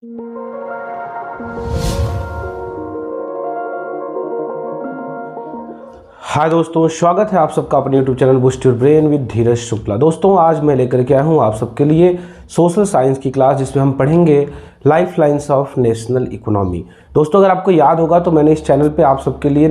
हाय दोस्तों, स्वागत है आप सबका अपने YouTube channel boost your brain with Dheeraj Shukla. दोस्तों आज मैं लेकर के आया हूँ आप सबके लिए सोशल साइंस की क्लास, जिसमें हम पढ़ेंगे life lines of national economy. दोस्तों अगर आपको याद होगा तो मैंने इस चैनल पे आप सबके लिए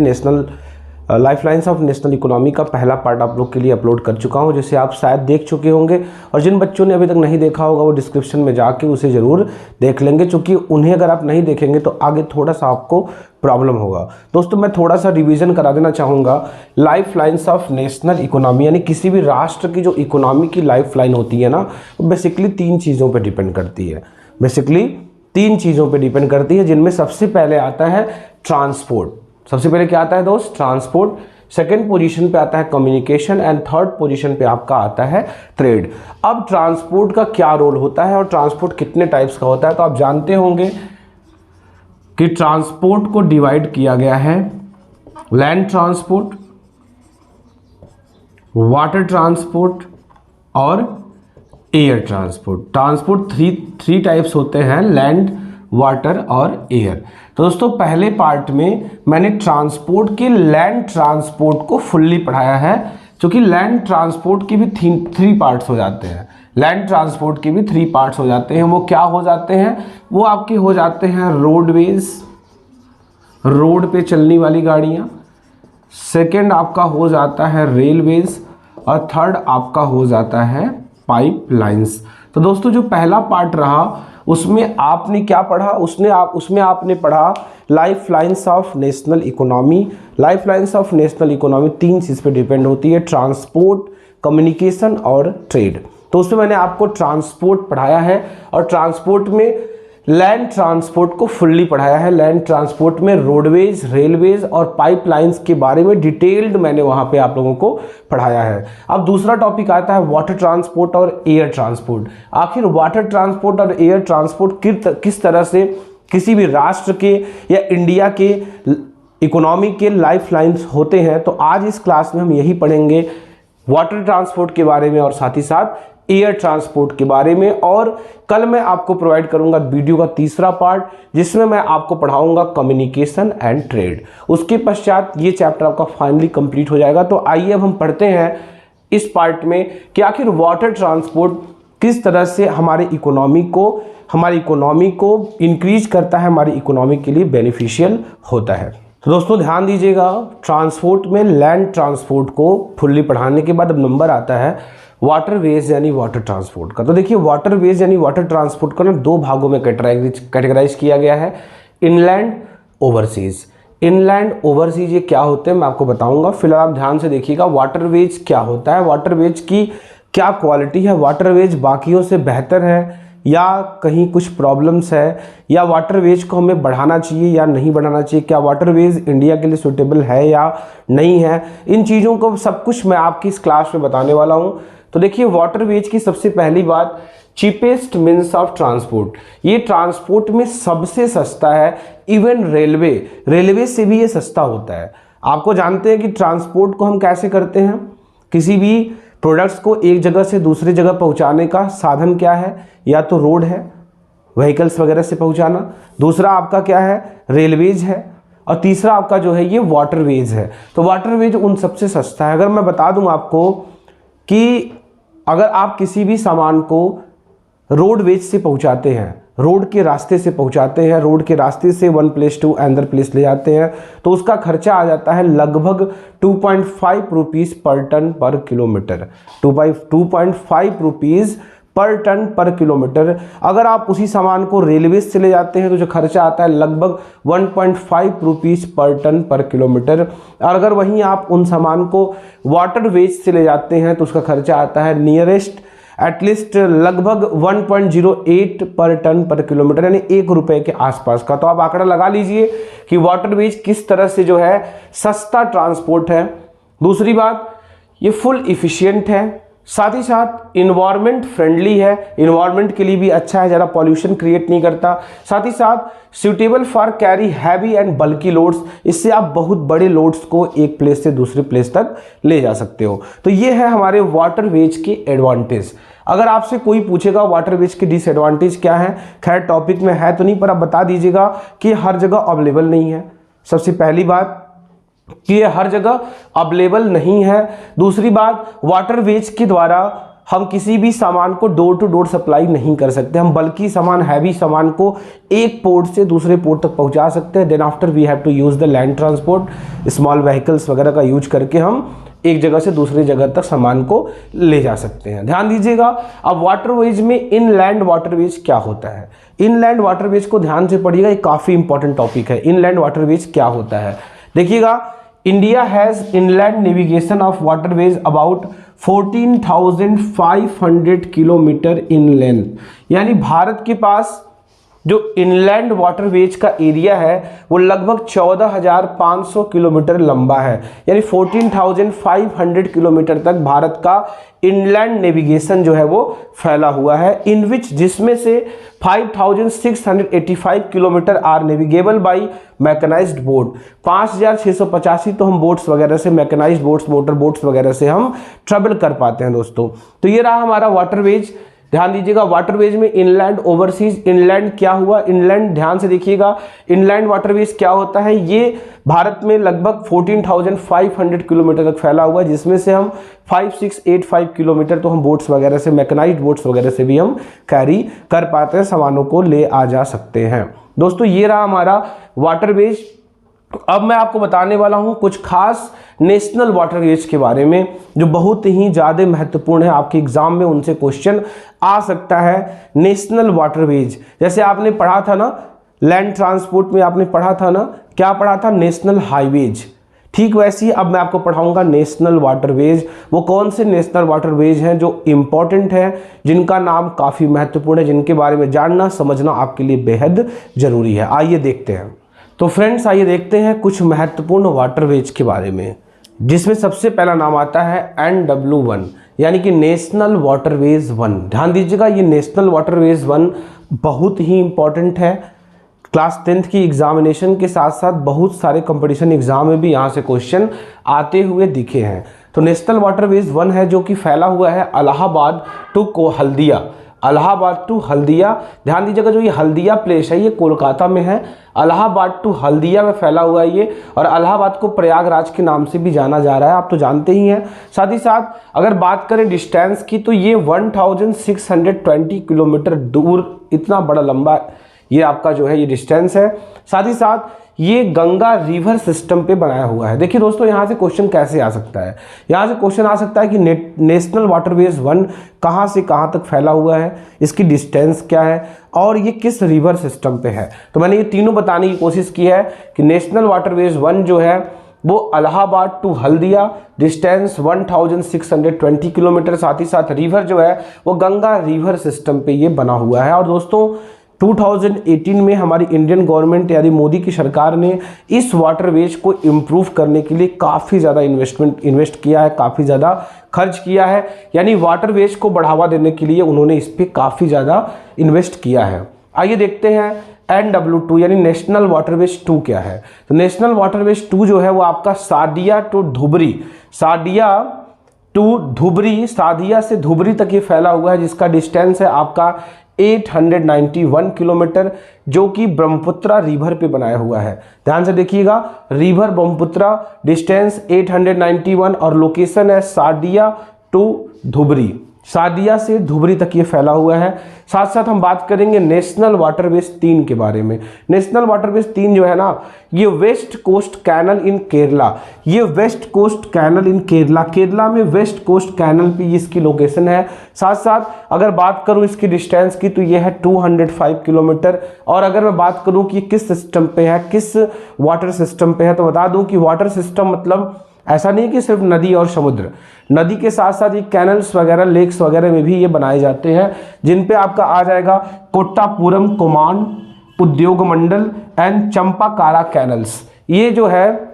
life lines of national economy का पहला पार्ट आप लोग के लिए अपलोड कर चुका हूं, जिसे आप शायद देख चुके होंगे। और जिन बच्चों ने अभी तक नहीं देखा होगा वो डिस्क्रिप्शन में जाके उसे ज़रूर देख लेंगे, क्योंकि उन्हें अगर आप नहीं देखेंगे तो आगे थोड़ा सा आपको प्रॉब्लम होगा। दोस्तों मैं थोड़ा सा रिवीजन करा देना चाहूँगा। Life lines of national economy यानी किसी भी राष्ट्र की जो इकोनॉमी की लाइफ लाइन होती है ना, वो बेसिकली तीन चीज़ों पर डिपेंड करती है। जिनमें सबसे पहले आता है ट्रांसपोर्ट। सबसे पहले क्या आता है दोस्त? ट्रांसपोर्ट। सेकंड पोजीशन पे आता है कम्युनिकेशन एंड थर्ड पोजीशन पे आपका आता है ट्रेड। अब ट्रांसपोर्ट का क्या रोल होता है और ट्रांसपोर्ट कितने टाइप्स का होता है, तो आप जानते होंगे कि ट्रांसपोर्ट को डिवाइड किया गया है लैंड ट्रांसपोर्ट, वाटर ट्रांसपोर्ट और air transport. Transport three types होते हैं, लैंड, वाटर और एयर। तो दोस्तों पहले पार्ट में मैंने ट्रांसपोर्ट के लैंड ट्रांसपोर्ट को फुल्ली पढ़ाया है, क्योंकि लैंड ट्रांसपोर्ट के भी थ्री पार्ट्स हो जाते हैं। लैंड ट्रांसपोर्ट के भी थ्री पार्ट्स हो जाते हैं। वो क्या हो जाते हैं? वो आपके हो जाते हैं रोडवेज, रोड पे चलने वाली गाड़ियाँ। सेकंड आपका हो जाता है रेलवेज और थर्ड आपका हो जाता है पाइपलाइंस। तो दोस्तों जो पहला पार्ट रहा उसमें आपने क्या पढ़ा? उसमें आपने पढ़ा life lines of national economy. Life lines of national economy तीन चीज़ पे डिपेंड होती है, ट्रांसपोर्ट, कम्युनिकेशन और ट्रेड। तो उसमें मैंने आपको ट्रांसपोर्ट पढ़ाया है और ट्रांसपोर्ट में लैंड ट्रांसपोर्ट को फुल्ली पढ़ाया है। लैंड ट्रांसपोर्ट में रोडवेज, रेलवेज और पाइपलाइंस के बारे में डिटेल्ड मैंने वहाँ पे आप लोगों को पढ़ाया है। अब दूसरा टॉपिक आता है वाटर ट्रांसपोर्ट और एयर ट्रांसपोर्ट। आखिर वाटर ट्रांसपोर्ट और एयर ट्रांसपोर्ट किस तरह से किसी भी राष्ट्र के या इंडिया के इकोनॉमी के लाइफ लाइन्स होते हैं, तो आज इस क्लास में हम यही पढ़ेंगे वाटर ट्रांसपोर्ट के बारे में और साथ ही साथ एयर ट्रांसपोर्ट के बारे में। और कल मैं आपको प्रोवाइड करूंगा वीडियो का तीसरा पार्ट, जिसमें मैं आपको पढ़ाऊंगा कम्युनिकेशन एंड ट्रेड। उसके पश्चात ये चैप्टर आपका फाइनली कंप्लीट हो जाएगा। तो आइए अब हम पढ़ते हैं इस पार्ट में कि आखिर वाटर ट्रांसपोर्ट किस तरह से हमारी इकोनॉमी को इंक्रीज करता है, हमारी इकोनॉमी के लिए बेनिफिशियल होता है। तो दोस्तों ध्यान दीजिएगा, ट्रांसपोर्ट में लैंड ट्रांसपोर्ट को फुल्ली पढ़ाने के बाद अब नंबर आता है वाटरवेज यानी वाटर ट्रांसपोर्ट का। तो देखिए वाटरवेज यानी वाटर ट्रांसपोर्ट को ना दो भागों में कैटेगराइज किया गया है, इनलैंड, ओवरसीज। इनलैंड, ओवरसीज ये क्या होते हैं मैं आपको बताऊंगा। फिलहाल आप ध्यान से देखिएगा वाटरवेज क्या होता है, वाटरवेज की क्या क्वालिटी है, वाटरवेज बाकियों से बेहतर है या कहीं कुछ प्रॉब्लम्स है, या वाटरवेज को हमें बढ़ाना चाहिए या नहीं बढ़ाना चाहिए, क्या वाटरवेज इंडिया के लिए सूटेबल है या नहीं है, इन चीज़ों को सब कुछ मैं आपकी इस क्लास में बताने वाला हूँ। तो देखिए वाटरवेज की सबसे पहली बात, चीपेस्ट मीन्स ऑफ ट्रांसपोर्ट। ये ट्रांसपोर्ट में सबसे सस्ता है। इवन रेलवे से भी ये सस्ता होता है। आपको जानते हैं कि ट्रांसपोर्ट को हम कैसे करते हैं? किसी भी प्रोडक्ट्स को एक जगह से दूसरी जगह पहुंचाने का साधन क्या है? या तो रोड है, व्हीकल्स वगैरह से पहुंचाना, दूसरा आपका क्या है? रेलवेज है, और तीसरा आपका जो है ये वाटरवेज है। तो वाटरवेज उन सबसे सस्ता है। अगर मैं बता दूं आपको कि अगर आप किसी भी सामान को रोडवेज से पहुंचाते हैं, रोड के रास्ते से पहुंचाते हैं, रोड के रास्ते से one place to another place ले जाते हैं, तो उसका खर्चा आ जाता है लगभग 2.5 रुपीज़ पर टन पर किलोमीटर। 2.5 रुपीज़ पर टन पर किलोमीटर। अगर आप उसी सामान को रेलवे से ले जाते हैं तो जो खर्चा आता है लगभग 1.5 रुपीज़ पर टन पर किलोमीटर। और अगर वहीं आप उन सामान को वाटरवेज से ले जाते हैं तो उसका खर्चा आता है एटलीस्ट लगभग 1.08 पर टन पर किलोमीटर, यानी 1 रुपये के आसपास का। तो आप आंकड़ा लगा लीजिए कि वाटरवेज किस तरह से जो है सस्ता ट्रांसपोर्ट है। दूसरी बात, ये फुल इफिशियंट है, साथ ही साथ इन्वायरमेंट फ्रेंडली है, इन्वायरमेंट के लिए भी अच्छा है, ज़्यादा पॉल्यूशन क्रिएट नहीं करता। साथ ही साथ suitable for carry heavy and bulky loads, इससे आप बहुत बड़े लोड्स को एक प्लेस से दूसरे प्लेस तक ले जा सकते हो। तो ये है हमारे वाटरवेज के एडवांटेज। अगर आपसे कोई पूछेगा वाटरवेज के डिसएडवांटेज क्या है, खैर टॉपिक में है तो नहीं, पर आप बता दीजिएगा कि हर जगह अवेलेबल नहीं है। सबसे पहली बात कि ये हर जगह अवेलेबल नहीं है। दूसरी बात, वाटरवेज के द्वारा हम किसी भी सामान को डोर टू डोर सप्लाई नहीं कर सकते। हम बल्कि सामान, हैवी सामान को एक पोर्ट से दूसरे पोर्ट तक पहुंचा सकते हैं। Then after we have to use the land transport, small vehicles वगैरह का यूज करके हम एक जगह से दूसरी जगह तक सामान को ले जा सकते हैं। ध्यान दीजिएगा। अब वाटरवेज में इनलैंड वाटरवेज क्या होता है, इनलैंड वाटरवेज को ध्यान से पढ़िएगा, ये काफी इंपॉर्टेंट टॉपिक है। इनलैंड वाटरवेज क्या होता है, देखिएगा। India has inland navigation of waterways about 14,500 kilometre in length, यानी भारत के पास जो इनलैंड वाटरवेज का एरिया है वो लगभग 14,500 किलोमीटर लंबा है, यानी 14,500 किलोमीटर तक भारत का इनलैंड नेविगेशन जो है वो फैला हुआ है। इन विच, जिसमें से 5,685 kilometre are navigable by mechanised boat, 5,685 तो हम बोट्स वगैरह से, मैकेनाइज्ड बोट्स, मोटर बोट्स वगैरह से हम ट्रेवल कर पाते हैं दोस्तों। तो ये रहा हमारा वाटरवेज। ध्यान दीजिएगा, वाटरवेज में इनलैंड, ओवरसीज। इनलैंड क्या हुआ, इनलैंड ध्यान से देखिएगा, इनलैंड वाटरवेज क्या होता है, ये भारत में लगभग 14,500 किलोमीटर तक फैला हुआ है, जिसमें से हम 5,685 किलोमीटर तो हम बोट्स वगैरह से, मैकेनाइज्ड बोट्स वगैरह से भी हम कैरी कर पाते हैं, सामानों को ले आ जा सकते हैं। दोस्तों ये रहा हमारा वाटरवेज। अब मैं आपको बताने वाला हूं कुछ खास नेशनल वाटरवेज के बारे में जो बहुत ही ज़्यादा महत्वपूर्ण है, आपके एग्जाम में उनसे क्वेश्चन आ सकता है। नेशनल वाटरवेज, जैसे आपने पढ़ा था ना लैंड ट्रांसपोर्ट में, आपने पढ़ा था ना, क्या पढ़ा था, नेशनल हाईवेज, ठीक वैसे ही अब मैं आपको पढ़ाऊंगा नेशनल वाटरवेज। वो कौन से नेशनल वाटरवेज हैं जो इंपॉर्टेंट हैं, जिनका नाम काफ़ी महत्वपूर्ण है, जिनके बारे में जानना समझना आपके लिए बेहद ज़रूरी है। आइए देखते हैं। तो फ्रेंड्स आइए देखते हैं कुछ महत्वपूर्ण वाटरवेज के बारे में, जिसमें सबसे पहला नाम आता है NW1, यानी कि नेशनल वाटरवेज 1। ध्यान दीजिएगा, ये नेशनल वाटरवेज 1 बहुत ही इंपॉर्टेंट है। क्लास 10th की एग्जामिनेशन के साथ साथ बहुत सारे कंपटीशन एग्जाम में भी यहाँ से क्वेश्चन आते हुए दिखे हैं। तो नेशनल वाटरवेज 1 है जो कि फैला हुआ है इलाहाबाद टू हल्दिया, इलाहाबाद टू हल्दिया। ध्यान दीजिएगा, जो ये हल्दिया प्लेस है ये कोलकाता में है, इलाहाबाद टू हल्दिया में फैला हुआ है ये, और इलाहाबाद को प्रयागराज के नाम से भी जाना जा रहा है, आप तो जानते ही हैं। साथ ही साथ अगर बात करें डिस्टेंस की तो ये 1620 किलोमीटर दूर, इतना बड़ा लंबा ये आपका जो है ये डिस्टेंस है। साथ ही साथ ये गंगा रिवर सिस्टम पे बनाया हुआ है। देखिए दोस्तों, यहाँ से क्वेश्चन कैसे आ सकता है, यहाँ से क्वेश्चन आ सकता है कि नेशनल वाटरवेज 1 कहाँ से कहाँ तक फैला हुआ है, इसकी डिस्टेंस क्या है, और ये किस रिवर सिस्टम पे है। तो मैंने ये तीनों बताने की कोशिश की है कि नेशनल वाटरवेज 1 जो है वो Allahabad to Haldia, distance 1620 kilometre, साथ ही साथ रिवर जो है वो गंगा रिवर सिस्टम पे ये बना हुआ है। और दोस्तों 2018 में हमारी इंडियन गवर्नमेंट यानी मोदी की सरकार ने इस वाटरवेज को इम्प्रूव करने के लिए काफ़ी ज़्यादा इन्वेस्ट किया है, काफ़ी ज़्यादा खर्च किया है, यानी वाटरवेज को बढ़ावा देने के लिए उन्होंने इस पर काफ़ी ज़्यादा इन्वेस्ट किया है। आइए देखते हैं NW2 यानी नेशनल वाटरवेज 2 क्या है। तो नेशनल वाटरवेज 2 जो है वो आपका सादिया टू धुबरी, सादिया टू धुबरी, सादिया से धुबरी तक ये फैला हुआ है, जिसका डिस्टेंस है आपका 891 किलोमीटर, जो कि ब्रह्मपुत्रा रिवर पे बनाया हुआ है। ध्यान से देखिएगा, रिवर ब्रह्मपुत्रा, डिस्टेंस 891 और लोकेशन है सादिया टू धुबरी, सादिया से धुबरी तक ये फैला हुआ है। साथ साथ हम बात करेंगे नेशनल वाटरवेज 3 के बारे में। नेशनल वाटरवेज 3 जो है ना, ये वेस्ट कोस्ट कैनल इन केरला, ये वेस्ट कोस्ट कैनल इन केरला, केरला में वेस्ट कोस्ट कैनल पे इसकी लोकेशन है। साथ साथ अगर बात करूं इसकी डिस्टेंस की तो ये है 205 किलोमीटर। और अगर मैं बात करूं कि किस सिस्टम पे है, किस वाटर सिस्टम पे है, तो बता दूं कि वाटर सिस्टम मतलब ऐसा नहीं कि सिर्फ नदी और समुद्र, नदी के साथ साथ ये कैनल्स वगैरह, लेक्स वगैरह में भी ये बनाए जाते हैं, जिन पे आपका आ जाएगा कोट्टापुरम कोमान उद्योग मंडल एंड चंपाकारा कैनल्स। ये जो है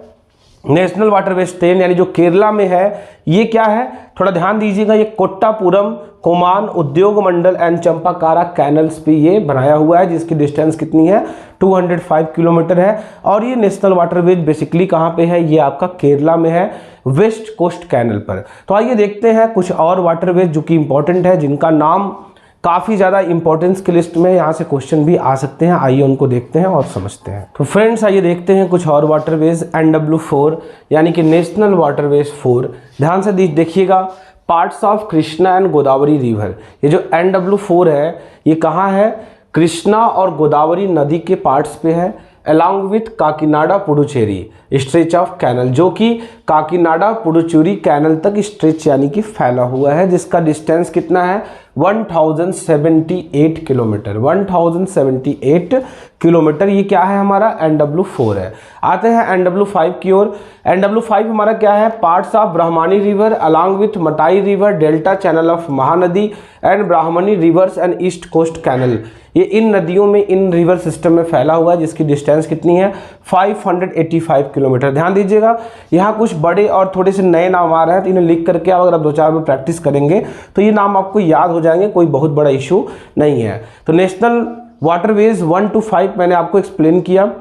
नेशनल वाटरवेज 10 यानी जो केरला में है, ये क्या है थोड़ा ध्यान दीजिएगा, ये कोट्टापुरम कोमान उद्योग मंडल एंड चंपाकारा कैनल्स पे ये बनाया हुआ है, जिसकी डिस्टेंस कितनी है 205 किलोमीटर है। और ये नेशनल वाटरवेज बेसिकली कहाँ पे है, ये आपका केरला में है। वेस्ट कोस्ट कैनल पर। तो आइए देखते हैं कुछ और वाटरवेज जो कि इंपॉर्टेंट है, जिनका नाम काफ़ी ज़्यादा इंपॉर्टेंस की लिस्ट में यहाँ से क्वेश्चन भी आ सकते हैं। आइए उनको देखते हैं और समझते हैं। तो फ्रेंड्स आइए देखते हैं कुछ और वाटरवेज। NW4 यानी कि नेशनल वाटरवेज 4, ध्यान से देखिएगा, parts of Krishna and Godavari river. ये जो NW4 है ये कहाँ है? कृष्णा और गोदावरी नदी के पार्ट्स पे है, along with Kakinada Puducherry stretch of canal, जो कि काकीनाडा पुडुचेरी कैनल तक स्ट्रेच यानी कि फैला हुआ है, जिसका डिस्टेंस कितना है? 1078 किलोमीटर। 1078 किलोमीटर ये क्या है? हमारा NW4 है। आते हैं NW5 की ओर। NW5 हमारा क्या है? Parts of Brahmani river along with Matai river delta channel of Mahanadi and Brahmani rivers and east coast canal. ये इन नदियों में, इन रिवर सिस्टम में फैला हुआ है, जिसकी डिस्टेंस कितनी है? 585 किलोमीटर। ध्यान दीजिएगा, यहाँ कुछ बड़े और थोड़े से नए नाम आ रहे हैं, तो इन्हें लिख करके अगर आप 2-4 में प्रैक्टिस करेंगे तो ये नाम आपको याद हो जाएंगे, कोई बहुत बड़ा इशू नहीं है। तो नेशनल वाटरवेज 1 to 5 मैंने आपको एक्सप्लेन किया।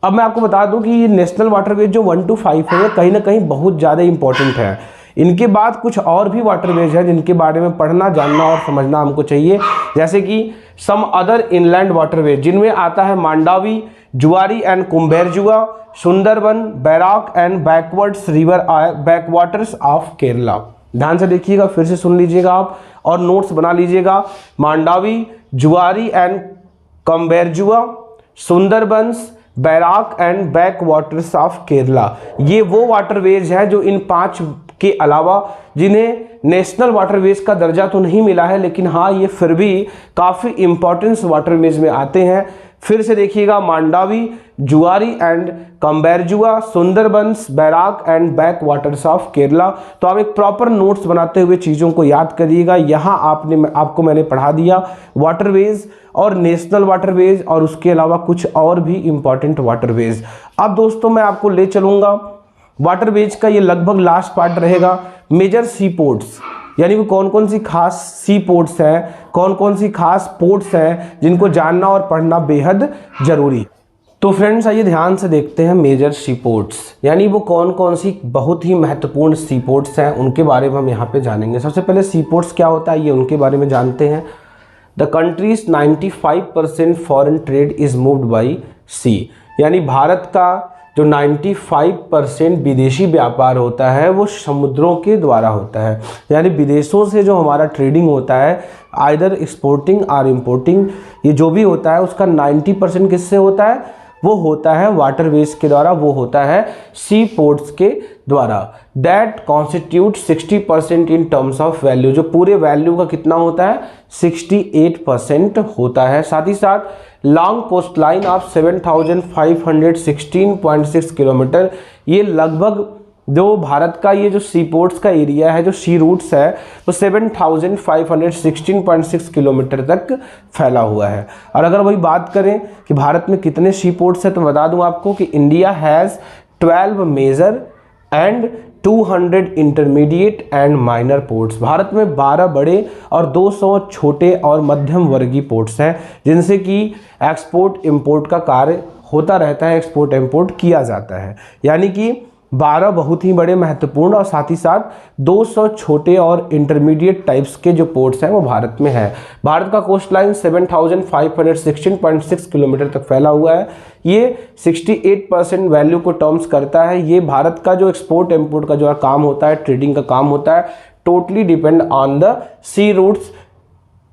अब मैं आपको बता दूं कि ये नेशनल वाटरवेज जो 1 to 5 है, कहीं ना कहीं बहुत ज़्यादा इंपॉर्टेंट है। इनके बाद कुछ और भी वाटरवेज हैं जिनके बारे में पढ़ना, जानना और समझना हमको चाहिए, जैसे कि सम अदर इनलैंड वाटरवेज, जिनमें आता है Mandovi, Zuari and Cumberjua, Sundarban, Barak and backwards river backwaters of Kerala. ध्यान से देखिएगा, फिर से सुन लीजिएगा आप और नोट्स बना लीजिएगा। Mandovi, Zuari and Cumberjua, Sundarbans, Barak and back waters of Kerala, ये वो वाटरवेज है जो इन 5 के अलावा, जिन्हें नेशनल वाटरवेज का दर्जा तो नहीं मिला है, लेकिन हाँ ये फिर भी काफ़ी इंपॉर्टेंस वाटरवेज में आते हैं। फिर से देखिएगा, Mandovi, Zuari and Cumberjua, Sundarbans, Barak and back waters of Kerala. तो आप एक प्रॉपर नोट्स बनाते हुए चीज़ों को याद करिएगा। यहाँ आपको मैंने पढ़ा दिया वाटरवेज और नेशनल वाटरवेज और उसके अलावा कुछ और भी इंपॉर्टेंट वाटरवेज। अब दोस्तों मैं आपको ले चलूँगा वाटरवेज का, ये लगभग लास्ट पार्ट रहेगा, मेजर सी पोर्ट्स, यानी वो कौन कौन सी खास सी पोर्ट्स हैं, कौन कौन सी खास पोर्ट्स हैं जिनको जानना और पढ़ना बेहद जरूरी। तो फ्रेंड्स आइए ध्यान से देखते हैं मेजर सी पोर्ट्स, यानी वो कौन कौन सी बहुत ही महत्वपूर्ण सी पोर्ट्स हैं, उनके बारे में हम यहाँ पे जानेंगे। सबसे पहले सी पोर्ट्स क्या होता है ये उनके बारे में जानते हैं। The country's 95% foreign trade is moved by sea, यानी भारत का जो 95% विदेशी व्यापार होता है वो समुद्रों के द्वारा होता है, यानी विदेशों से जो हमारा ट्रेडिंग होता है, आइदर एक्सपोर्टिंग और इम्पोर्टिंग, ये जो भी होता है उसका 90% किससे होता है? वो होता है वाटरवेज के द्वारा, वो होता है सी पोर्ट्स के द्वारा। That constitute 60% in terms of value, जो पूरे वैल्यू का कितना होता है? 68% होता है। साथ ही साथ long coast line of 7516.6 kilometre, ये लगभग जो भारत का ये जो सी पोर्ट्स का एरिया है, जो सी रूट्स है, वो 7516.6 किलोमीटर तक फैला हुआ है। और अगर वही बात करें कि भारत में कितने सी पोर्ट्स हैं, तो बता दूं आपको कि India has 12 major and 200 intermediate and minor ports. Bharat में 12 बड़े और 200 छोटे और मध्यम वर्गीय पोर्ट्स हैं, जिनसे कि एक्सपोर्ट इंपोर्ट का कार्य होता रहता है, एक्सपोर्ट इंपोर्ट किया जाता है। यानी कि 12 बहुत ही बड़े महत्वपूर्ण और साथ ही साथ 200 छोटे और इंटरमीडिएट टाइप्स के जो पोर्ट्स हैं वो भारत में है। भारत का कोस्ट लाइन 7516.6 किलोमीटर तक फैला हुआ है। ये 68% वैल्यू को टर्म्स करता है। ये भारत का जो एक्सपोर्ट इंपोर्ट का जो काम होता है, ट्रेडिंग का काम होता है, totally depend on the sea routes.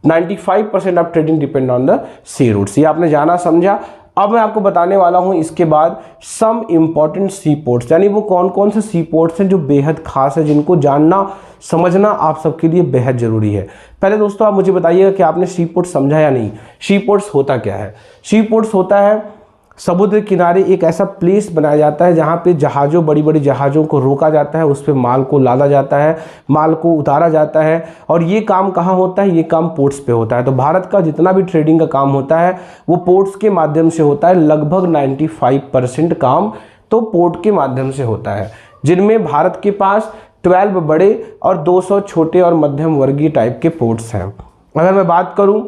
95% of trading depend on the sea routes. ये आपने जाना समझा। अब मैं आपको बताने वाला हूं इसके बाद सम इंपॉर्टेंट सी पोर्ट्स, यानी वो कौन कौन से सी पोर्ट्स हैं जो बेहद खास है, जिनको जानना समझना आप सबके लिए बेहद जरूरी है। पहले दोस्तों आप मुझे बताइएगा कि आपने सी पोर्ट समझा या नहीं। सी पोर्ट्स होता क्या है? सी पोर्ट्स होता है समुद्र किनारे एक ऐसा प्लेस बनाया जाता है जहाँ पे जहाज़ों, बड़ी बड़ी जहाज़ों को रोका जाता है, उस पर माल को लादा जाता है, माल को उतारा जाता है। और ये काम कहाँ होता है? ये काम पोर्ट्स पे होता है। तो भारत का जितना भी ट्रेडिंग का काम होता है वो पोर्ट्स के माध्यम से होता है। लगभग 95% काम तो पोर्ट के माध्यम से होता है, जिनमें भारत के पास 12 बड़े और 200 छोटे और मध्यम वर्गीय टाइप के पोर्ट्स हैं। अगर मैं बात करूँ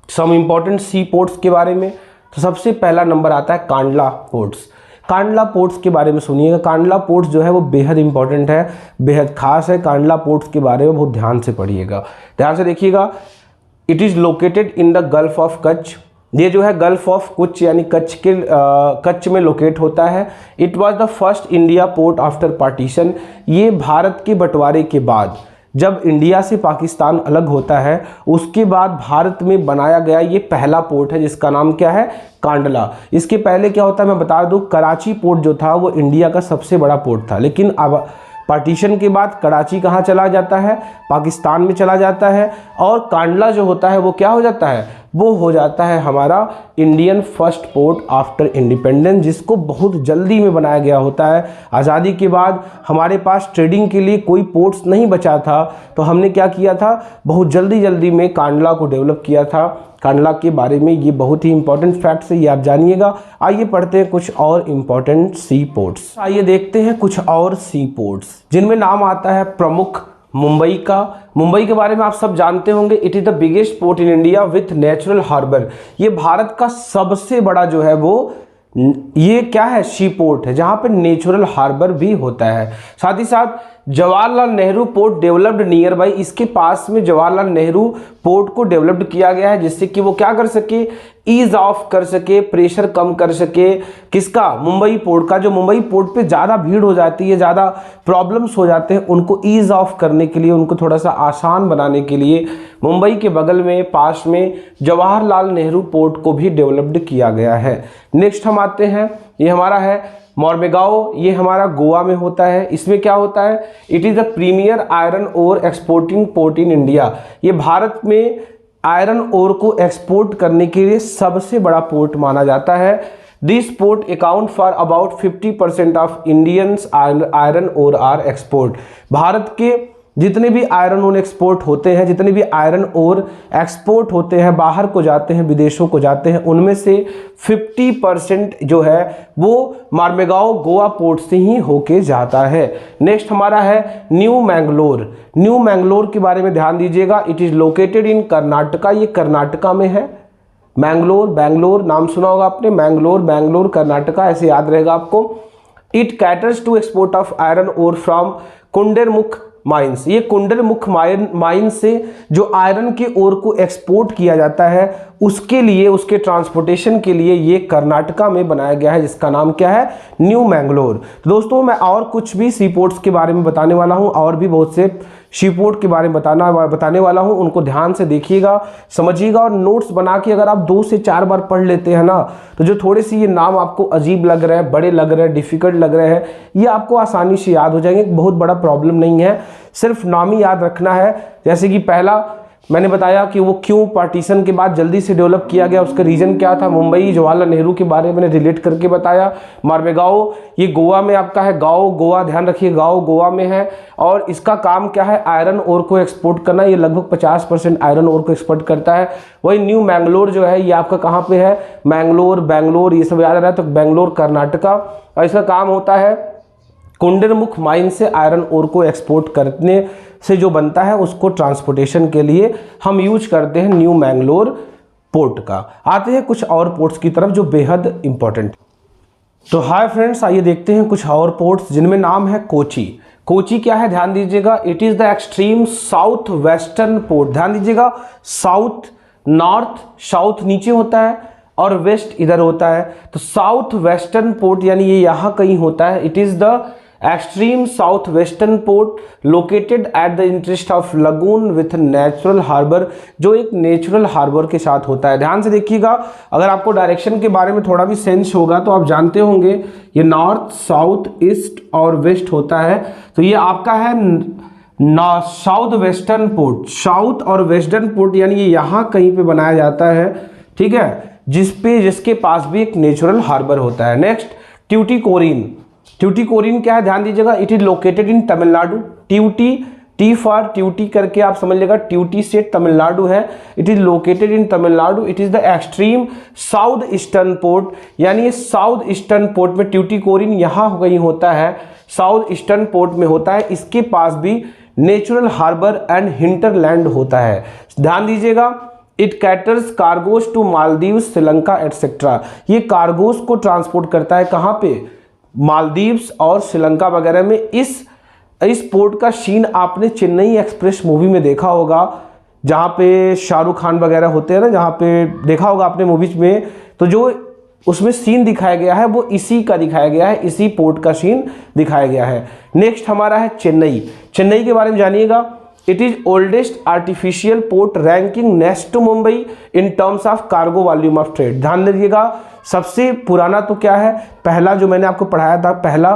सम इम्पॉर्टेंट सी पोर्ट्स के बारे में, तो सबसे पहला नंबर आता है कांडला पोर्ट्स। कांडला पोर्ट्स के बारे में सुनिएगा। कांडला पोर्ट्स जो है वो बेहद इंपॉर्टेंट है, बेहद खास है। कांडला पोर्ट्स के बारे में बहुत ध्यान से पढ़िएगा, ध्यान से देखिएगा। It is located in the gulf of Kutch. ये जो है गल्फ ऑफ कच्छ यानी कच्छ में लोकेट होता है। It was the first India port after partition. ये भारत के बंटवारे के बाद, जब इंडिया से पाकिस्तान अलग होता है उसके बाद भारत में बनाया गया ये पहला पोर्ट है जिसका नाम क्या है, कांडला। इसके पहले क्या होता है मैं बता दूं, कराची पोर्ट जो था वो इंडिया का सबसे बड़ा पोर्ट था, लेकिन अब पार्टीशन के बाद कराची कहाँ चला जाता है, पाकिस्तान में चला जाता है। और कांडला जो होता है वो क्या हो जाता है, वो हो जाता है हमारा Indian first port after independence, जिसको बहुत जल्दी में बनाया गया होता है। आज़ादी के बाद हमारे पास ट्रेडिंग के लिए कोई पोर्ट्स नहीं बचा था, तो हमने क्या किया था, बहुत जल्दी में कांडला को डेवलप किया था। कांडला के बारे में ये बहुत ही इंपॉर्टेंट फैक्ट्स है, ये आप जानिएगा। आइए पढ़ते हैं कुछ और इंपॉर्टेंट सी पोर्ट्स। आइए देखते हैं कुछ और सी पोर्ट्स जिनमें नाम आता है प्रमुख मुंबई का। मुंबई के बारे में आप सब जानते होंगे। It is the biggest port in India with natural harbour. ये भारत का सबसे बड़ा जो है वो ये क्या है, शी पोर्ट है, जहाँ पे नेचुरल हार्बर भी होता है। साथ ही साथ Jawaharlal Nehru port developed near by, इसके पास में जवाहरलाल नेहरू पोर्ट को डेवलप्ड किया गया है जिससे कि वो क्या कर सके, ईज ऑफ कर सके, प्रेशर कम कर सके। किसका, मुंबई पोर्ट का। जो मुंबई पोर्ट पे ज़्यादा भीड़ हो जाती है, ज़्यादा प्रॉब्लम्स हो जाते हैं, उनको ईज ऑफ करने के लिए, उनको थोड़ा सा आसान बनाने के लिए मुंबई के बगल में पास में जवाहरलाल नेहरू पोर्ट को भी डेवलप्ड किया गया है। नेक्स्ट हम आते हैं, ये हमारा है मोरमुगाओ। ये हमारा गोवा में होता है। इसमें क्या होता है, it is the premier iron ore exporting port in India. ये भारत में आयरन ओर को एक्सपोर्ट करने के लिए सबसे बड़ा पोर्ट माना जाता है। This port account for about 50% of Indians iron ore are export. Bharat के जितने भी आयरन ओर एक्सपोर्ट होते हैं, जितने भी आयरन ओर एक्सपोर्ट होते हैं, बाहर को जाते हैं, विदेशों को जाते हैं, उनमें से 50% जो है वो मोरमुगाओ गोवा पोर्ट से ही होके जाता है। नेक्स्ट हमारा है न्यू मैंगलोर। न्यू मैंगलोर के बारे में ध्यान दीजिएगा। It is located in Karnataka. ये कर्नाटका में है। मैंगलोर, बैंगलोर नाम सुना होगा आपने, बैंगलोर कर्नाटका, ऐसे याद रहेगा आपको। It caters to export of iron ore from Kudremukh mines. ये कुंडरमुख माइन से जो आयरन के ओर को एक्सपोर्ट किया जाता है उसके लिए, उसके ट्रांसपोर्टेशन के लिए ये कर्नाटका में बनाया गया है जिसका नाम क्या है, न्यू मैंगलोर। तो दोस्तों मैं और कुछ भी सी पोर्ट्स के बारे में बताने वाला हूँ, और भी बहुत से शी पोर्ट के बारे में बताने वाला हूँ। उनको ध्यान से देखिएगा, समझिएगा, और नोट्स बना के अगर आप 2 से 4 बार पढ़ लेते हैं ना, तो जो थोड़े से ये नाम आपको अजीब लग रहे हैं, बड़े लग रहे हैं, डिफिकल्ट लग रहे हैं, ये आपको आसानी से याद हो जाएंगे। बहुत बड़ा प्रॉब्लम नहीं है, सिर्फ नाम ही याद रखना है। जैसे कि पहला मैंने बताया कि वो क्यों पार्टीशन के बाद जल्दी से डेवलप किया गया, उसका रीज़न क्या था। मुंबई जवाहरलाल नेहरू के बारे में मैंने रिलेट करके बताया। मोरमुगाओ ये गोवा में आपका है, गाँव गोवा, ध्यान रखिए गाँव गोवा में है, और इसका काम क्या है, आयरन ओर को एक्सपोर्ट करना। ये लगभग 50% आयरन ओर को एक्सपोर्ट करता है। वही न्यू मैंगलोर जो है ये आपका कहाँ पे है, बैंगलोर ये सब याद आ रहा है, तो बैंगलोर कर्नाटका। और इसका काम होता है कुंडरमुख माइन से आयरन ओर को एक्सपोर्ट करने से जो बनता है उसको ट्रांसपोर्टेशन के लिए हम यूज करते हैं न्यू मैंगलोर पोर्ट का। आते हैं कुछ और पोर्ट्स की तरफ जो बेहद इंपॉर्टेंट। तो हाय फ्रेंड्स, आइए देखते हैं कुछ और पोर्ट्स जिनमें नाम है कोची। कोची क्या है, ध्यान दीजिएगा। It is the extreme south western port. ध्यान दीजिएगा, साउथ, नॉर्थ, साउथ नीचे होता है और वेस्ट इधर होता है, तो साउथ वेस्टर्न पोर्ट यानी ये यहाँ कहीं होता है। It is the extreme south western port located at the interest of lagoon with natural harbour, जो एक नेचुरल हार्बर के साथ होता है। ध्यान से देखिएगा, अगर आपको डायरेक्शन के बारे में थोड़ा भी सेंस होगा तो आप जानते होंगे ये नॉर्थ, साउथ, ईस्ट और वेस्ट होता है। तो ये आपका है साउथ वेस्टर्न पोर्ट, साउथ और वेस्टर्न पोर्ट यानी ये यहाँ कहीं पे बनाया जाता है, ठीक है, जिसके पास भी एक नेचुरल हार्बर होता है। नेक्स्ट ट्यूटिकोरिन। ट्यूटिकोरिन क्या है, ध्यान दीजिएगा। It is located in Tamil Nadu. T for Tutee करके आप समझ लेगा, ट्यूटी से तमिलनाडु है। It is located in Tamil Nadu. It is the extreme south eastern port, यानी ये साउथ ईस्टर्न पोर्ट में ट्यूटिकोरिन यहाँ कहीं होता है, साउथ ईस्टर्न पोर्ट में होता है। इसके पास भी नेचुरल हार्बर एंड हिंटरलैंड होता है। ध्यान दीजिएगा, it caters cargos to Maldives, Sri Lanka etcetera. ये कार्गोस को ट्रांसपोर्ट करता है कहाँ पे, मालदीव्स और श्रीलंका वगैरह में इस पोर्ट का सीन आपने चेन्नई एक्सप्रेस मूवी में देखा होगा, जहाँ पे शाहरुख खान वगैरह होते हैं ना, जहाँ पे देखा होगा आपने मूवीज में। तो जो उसमें सीन दिखाया गया है वो इसी का दिखाया गया है, इसी पोर्ट का सीन दिखाया गया है। नेक्स्ट हमारा है चेन्नई। चेन्नई के बारे में जानिएगा। It is oldest artificial port ranking next to Mumbai in terms of cargo volume of trade. ध्यान दीजिएगा, सबसे पुराना तो क्या है, पहला जो मैंने आपको पढ़ाया था, पहला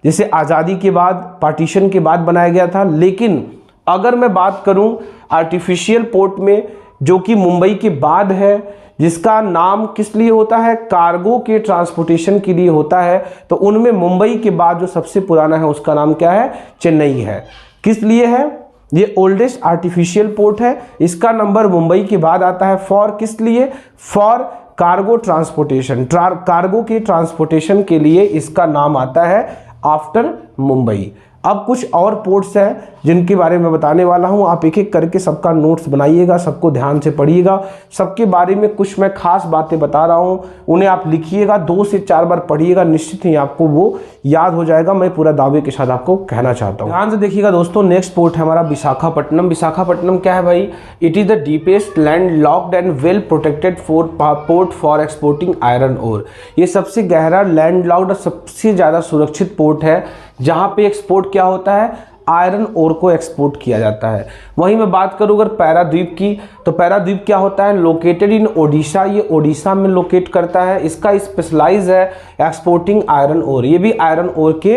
जैसे आज़ादी के बाद, पार्टीशन के बाद बनाया गया था। लेकिन अगर मैं बात करूं आर्टिफिशियल पोर्ट में, जो कि मुंबई के बाद है, जिसका नाम किस लिए होता है, कार्गो के ट्रांसपोर्टेशन के लिए होता है, तो उनमें मुंबई के बाद जो सबसे पुराना है उसका नाम क्या है, चेन्नई है। किस लिए है, ये ओल्डेस्ट आर्टिफिशियल पोर्ट है, इसका नंबर मुंबई के बाद आता है। फॉर किस लिए, फॉर कार्गो ट्रांसपोर्टेशन, कार्गो के ट्रांसपोर्टेशन के लिए इसका नाम आता है आफ्टर मुंबई। अब कुछ और पोर्ट्स हैं जिनके बारे में बताने वाला हूं, आप एक एक करके सबका नोट्स बनाइएगा, सबको ध्यान से पढ़िएगा। सबके बारे में कुछ मैं खास बातें बता रहा हूं, उन्हें आप लिखिएगा, 2 से 4 बार पढ़िएगा, निश्चित ही आपको वो याद हो जाएगा। मैं पूरा दावे के साथ आपको कहना चाहता हूं, ध्यान से देखिएगा दोस्तों। नेक्स्ट पोर्ट है हमारा विशाखापट्टनम। विशाखापट्टनम क्या है भाई, it is the deepest land locked and well protected port for exporting iron ore. ये सबसे गहरा लैंड लॉक्ड और सबसे ज़्यादा सुरक्षित पोर्ट है, जहाँ पे एक्सपोर्ट क्या होता है, आयरन ओर को एक्सपोर्ट किया जाता है। वहीं मैं बात करूँ अगर पैराद्वीप की, तो पैराद्वीप क्या होता है, लोकेटेड इन ओडिशा, ये ओडिशा में लोकेट करता है। इसका स्पेशलाइज है एक्सपोर्टिंग आयरन ओर, ये भी आयरन ओर के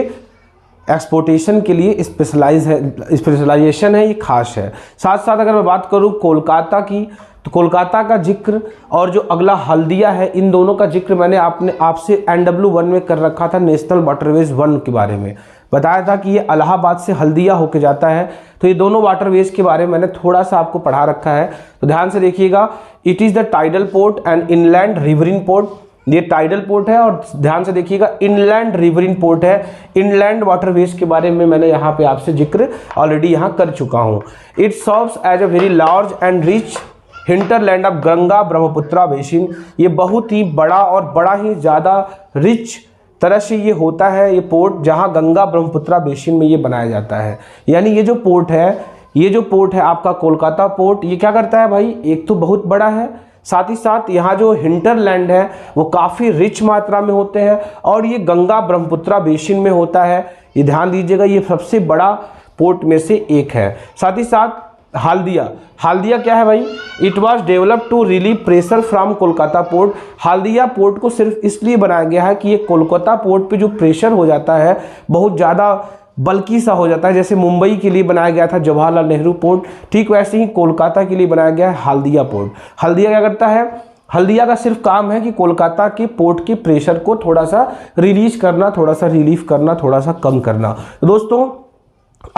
एक्सपोर्टेशन के लिए स्पेशलाइजेशन है, ये खास है। साथ साथ अगर मैं बात करूँ कोलकाता की, तो कोलकाता का जिक्र और जो अगला हल्दिया है, इन दोनों का जिक्र मैंने आपसे NW1 में कर रखा था, नेशनल वाटरवेज 1 के बारे में बताया था कि ये इलाहाबाद से हल्दिया होके जाता है। तो ये दोनों वाटरवेज के बारे में मैंने थोड़ा सा आपको पढ़ा रखा है, तो ध्यान से देखिएगा। It is the tidal port and inland riverine port, ये टाइडल पोर्ट है, और ध्यान से देखिएगा इनलैंड रिवरिन पोर्ट है। इनलैंड वाटरवेज के बारे में मैंने यहाँ पे आपसे जिक्र ऑलरेडी यहाँ कर चुका हूँ। It serves as a very large and rich hinterland of Ganga Brahmaputra basin. ये बहुत ही बड़ा और बड़ा ही ज़्यादा रिच तरह से ये होता है, ये पोर्ट जहाँ गंगा ब्रह्मपुत्रा बेसिन में ये बनाया जाता है। यानी ये जो पोर्ट है आपका कोलकाता पोर्ट, ये क्या करता है भाई, एक तो बहुत बड़ा है, साथ ही साथ यहाँ जो हिंटरलैंड है वो काफ़ी रिच मात्रा में होते हैं, और ये गंगा ब्रह्मपुत्रा बेसिन में होता है। ये ध्यान दीजिएगा, ये सबसे बड़ा पोर्ट में से एक है। साथ ही साथ हाल्दिया क्या है भाई, it was develop to relieve pressure from Kolkata port. Haldia port को सिर्फ इसलिए बनाया गया है कि ये कोलकाता पोर्ट पे जो प्रेशर हो जाता है बहुत ज़्यादा बल्कि सा हो जाता है। जैसे मुंबई के लिए बनाया गया था जवाहरलाल नेहरू पोर्ट, ठीक वैसे ही कोलकाता के लिए बनाया गया है हाल्दिया पोर्ट। हाल्दिया क्या करता है, हल्दिया का सिर्फ काम है कि कोलकाता के पोर्ट के प्रेशर को थोड़ा सा रिलीज करना, थोड़ा सा रिलीफ करना, थोड़ा सा कम करना। तो दोस्तों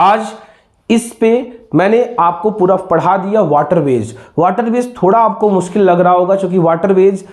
आज इस पे मैंने आपको पूरा पढ़ा दिया वाटरवेज थोड़ा आपको मुश्किल लग रहा होगा, क्योंकि वाटरवेज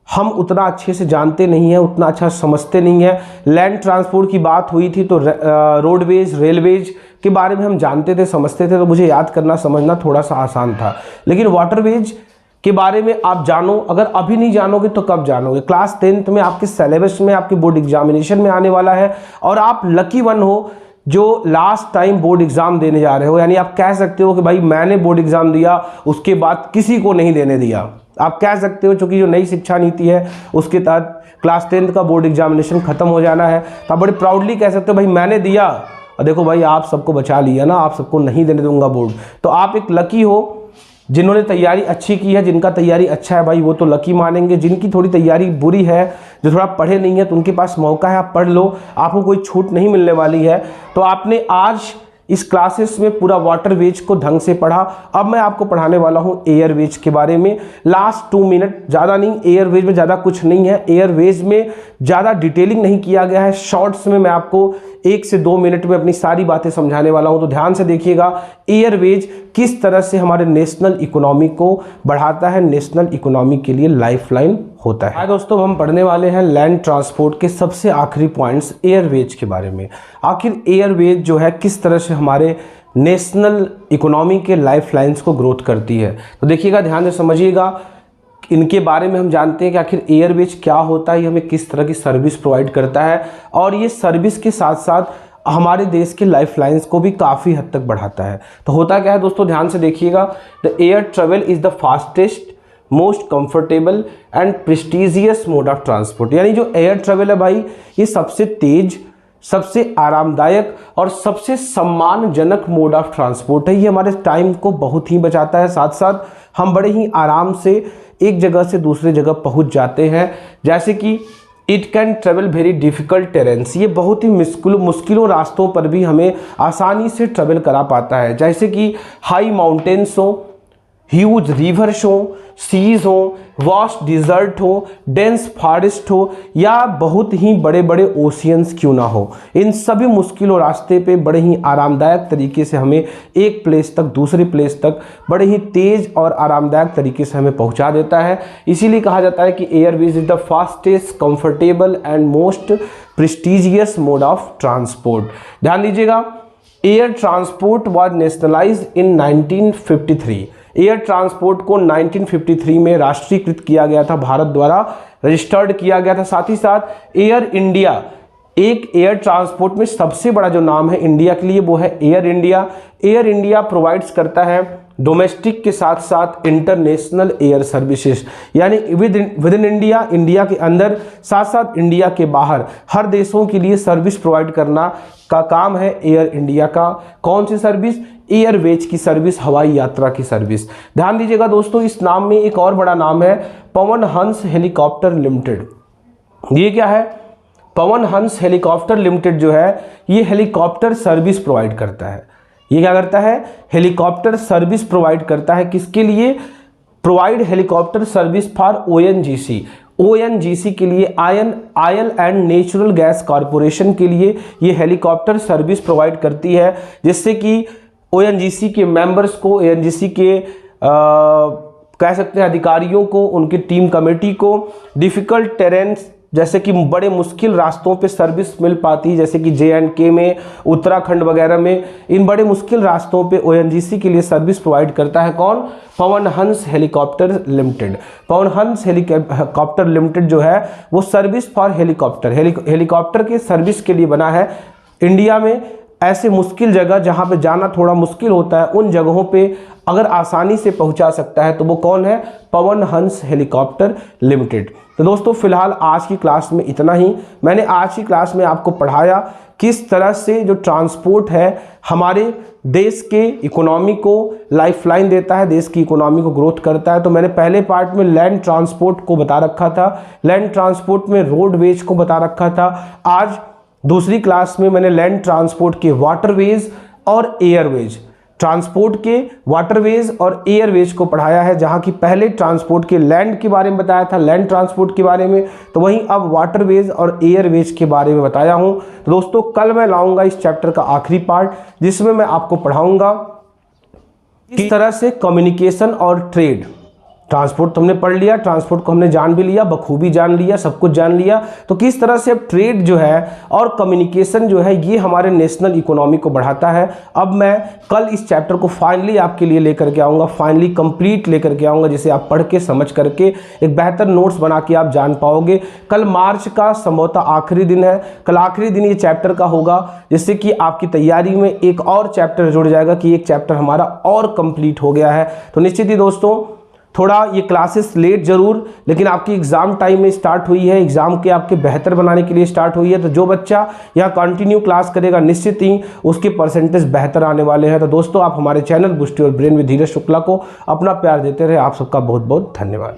हम उतना अच्छे से जानते नहीं हैं, उतना अच्छा समझते नहीं है। लैंड ट्रांसपोर्ट की बात हुई थी तो रोडवेज, रेलवेज के बारे में हम जानते थे, समझते थे, तो मुझे याद करना समझना थोड़ा सा आसान था। लेकिन वाटरवेज के बारे में आप जानो, अगर अभी नहीं जानोगे तो कब जानोगे। क्लास 10th में आपके सिलेबस में, आपके बोर्ड एग्जामिनेशन में आने वाला है, और आप लकी वन हो जो लास्ट टाइम बोर्ड एग्जाम देने जा रहे हो। यानी आप कह सकते हो कि भाई मैंने बोर्ड एग्जाम दिया, उसके बाद किसी को नहीं देने दिया, आप कह सकते हो, क्योंकि जो नई शिक्षा नीति है उसके तहत क्लास 10th का बोर्ड एग्जामिनेशन खत्म हो जाना है। तो आप बड़े प्राउडली कह सकते हो भाई मैंने दिया, और देखो भाई आप सबको बचा लिया ना, आप सबको नहीं देने दूंगा बोर्ड। तो आप एक लकी हो, जिन्होंने तैयारी अच्छी की है, जिनका तैयारी अच्छा है भाई वो तो लकी मानेंगे। जिनकी थोड़ी तैयारी बुरी है, जो थोड़ा पढ़े नहीं है, तो उनके पास मौका है, आप पढ़ लो, आपको कोई छूट नहीं मिलने वाली है। तो आपने आज इस क्लासेस में पूरा वाटरवेज को ढंग से पढ़ा। अब मैं आपको पढ़ाने वाला हूँ एयरवेज के बारे में। लास्ट 2 मिनट, ज़्यादा नहीं, एयरवेज में ज़्यादा कुछ नहीं है, एयरवेज में ज़्यादा डिटेलिंग नहीं किया गया है। शॉर्ट्स में मैं आपको 1 से 2 मिनट में अपनी सारी बातें समझाने वाला हूँ, तो ध्यान से देखिएगा एयरवेज किस तरह से हमारे नेशनल इकोनॉमी को बढ़ाता है, नेशनल इकोनॉमी के लिए लाइफलाइन होता है। दोस्तों हम पढ़ने वाले हैं लैंड ट्रांसपोर्ट के सबसे आखिरी पॉइंट्स एयरवेज के बारे में। आखिर एयरवेज जो है किस तरह से हमारे नेशनल इकोनॉमी के लाइफलाइंस को ग्रोथ करती है। तो देखिएगा, ध्यान से समझिएगा, इनके बारे में हम जानते हैं कि आखिर एयरवेज क्या होता है, ये हमें किस तरह की सर्विस प्रोवाइड करता है और ये सर्विस के साथ साथ हमारे देश के लाइफ लाइन्स को भी काफ़ी हद तक बढ़ाता है। तो होता क्या है दोस्तों, ध्यान से देखिएगा। The air travel is the fastest, most comfortable and prestigious mode of transport. यानी जो एयर ट्रेवल है भाई, ये सबसे तेज, सबसे आरामदायक और सबसे सम्मानजनक मोड ऑफ ट्रांसपोर्ट है। ये हमारे टाइम को बहुत ही बचाता है, साथ साथ हम बड़े ही आराम से एक जगह से दूसरी जगह पहुंच जाते हैं। जैसे कि it can travel very difficult terrains, ये बहुत ही मुश्किलों रास्तों पर भी हमें आसानी से ट्रेवल करा पाता है। जैसे कि हाई माउंटेन्स हो, ह्यूज रिवर्स हो, सीज हो, वास्ट डिजर्ट हो, डेंस फॉरेस्ट हो या बहुत ही बड़े बड़े ओशियंस क्यों ना हो, इन सभी मुश्किलों रास्ते पे बड़े ही आरामदायक तरीके से हमें एक प्लेस तक दूसरे प्लेस तक बड़े ही तेज़ और आरामदायक तरीके से हमें पहुंचा देता है। इसीलिए कहा जाता है कि Airways is the fastest, comfortable and most prestigious mode of transport. ध्यान दीजिएगा, air transport was nationalised in 1953। Air transport को 1953 में राष्ट्रीयकृत किया गया था, भारत द्वारा रजिस्टर्ड किया गया था। साथ ही साथ एयर इंडिया, एक एयर ट्रांसपोर्ट में सबसे बड़ा जो नाम है इंडिया के लिए वो है air India. Air India provides करता है डोमेस्टिक के साथ साथ इंटरनेशनल एयर सर्विसेज, यानी विद इन इंडिया, इंडिया के अंदर, साथ साथ इंडिया के बाहर हर देशों के लिए सर्विस प्रोवाइड करना का काम है एयर इंडिया का। कौन सी सर्विस? एयरवेज की सर्विस, हवाई यात्रा की सर्विस। ध्यान दीजिएगा दोस्तों, इस नाम में एक और बड़ा नाम है पवन हंस हेलीकॉप्टर लिमिटेड। ये क्या है? पवन हंस हेलीकॉप्टर लिमिटेड जो है ये हेलीकॉप्टर सर्विस प्रोवाइड करता है। ये क्या करता है? हेलीकॉप्टर सर्विस प्रोवाइड करता है। किसके लिए? Provide helicopter service for ONGC. ONGC के लिए, oil and natural gas corporation के लिए ये हेलीकॉप्टर सर्विस प्रोवाइड करती है, जिससे कि ओएनजीसी के मेंबर्स को, ओएनजीसी के कह सकते हैं अधिकारियों को, उनकी टीम कमेटी को डिफ़िकल्ट टेरेंस, जैसे कि बड़े मुश्किल रास्तों पे सर्विस मिल पाती है, जैसे कि JNK में, उत्तराखंड वगैरह में, इन बड़े मुश्किल रास्तों पे ओएनजीसी के लिए सर्विस प्रोवाइड करता है कौन? Pawan Hans helicopter limited. Pawan Hans helicopter limited जो है वो सर्विस फॉर हेलीकॉप्टर, हेलीकॉप्टर के सर्विस के लिए बना है। इंडिया में ऐसे मुश्किल जगह जहाँ पे जाना थोड़ा मुश्किल होता है, उन जगहों पे अगर आसानी से पहुँचा सकता है तो वो कौन है? Pawan Hans helicopter limited. तो दोस्तों फिलहाल आज की क्लास में इतना ही। मैंने आज की क्लास में आपको पढ़ाया किस तरह से जो ट्रांसपोर्ट है हमारे देश के इकोनॉमी को लाइफलाइन देता है, देश की इकोनॉमी को ग्रोथ करता है। तो मैंने पहले पार्ट में लैंड ट्रांसपोर्ट को बता रखा था, लैंड ट्रांसपोर्ट में रोडवेज को बता रखा था। आज दूसरी क्लास में मैंने लैंड ट्रांसपोर्ट के वाटरवेज और एयरवेज, ट्रांसपोर्ट के वाटरवेज और एयरवेज को पढ़ाया है। जहां की पहले ट्रांसपोर्ट के लैंड के बारे में बताया था, लैंड ट्रांसपोर्ट के बारे में, तो वहीं अब वाटरवेज और एयरवेज के बारे में बताया हूं। तो दोस्तों कल मैं लाऊंगा इस चैप्टर का आखिरी पार्ट, जिसमें मैं आपको पढ़ाऊंगा किस तरह से कम्युनिकेशन और ट्रेड, ट्रांसपोर्ट तो हमने पढ़ लिया, ट्रांसपोर्ट को हमने जान भी लिया, बखूबी जान लिया, सब कुछ जान लिया, तो किस तरह से अब ट्रेड जो है और कम्युनिकेशन जो है ये हमारे नेशनल इकोनॉमी को बढ़ाता है। अब मैं कल इस चैप्टर को फाइनली आपके लिए लेकर के आऊँगा, फाइनली कंप्लीट लेकर के आऊँगा, जिसे आप पढ़ के समझ करके एक बेहतर नोट्स बना के आप जान पाओगे। कल मार्च का संभवतः आखिरी दिन है, कल आखिरी दिन ये चैप्टर का होगा, जिससे कि आपकी तैयारी में एक और चैप्टर जुड़ जाएगा कि एक चैप्टर हमारा और कंप्लीट हो गया है। तो निश्चित ही दोस्तों थोड़ा ये क्लासेस लेट जरूर, लेकिन आपकी एग्ज़ाम टाइम में स्टार्ट हुई है, एग्ज़ाम के आपके बेहतर बनाने के लिए स्टार्ट हुई है। तो जो बच्चा यहाँ कंटिन्यू क्लास करेगा निश्चित ही उसके परसेंटेज बेहतर आने वाले हैं। तो दोस्तों आप हमारे channel boost your brain with Dheeraj Shukla को अपना प्यार देते रहे। आप सबका बहुत बहुत धन्यवाद।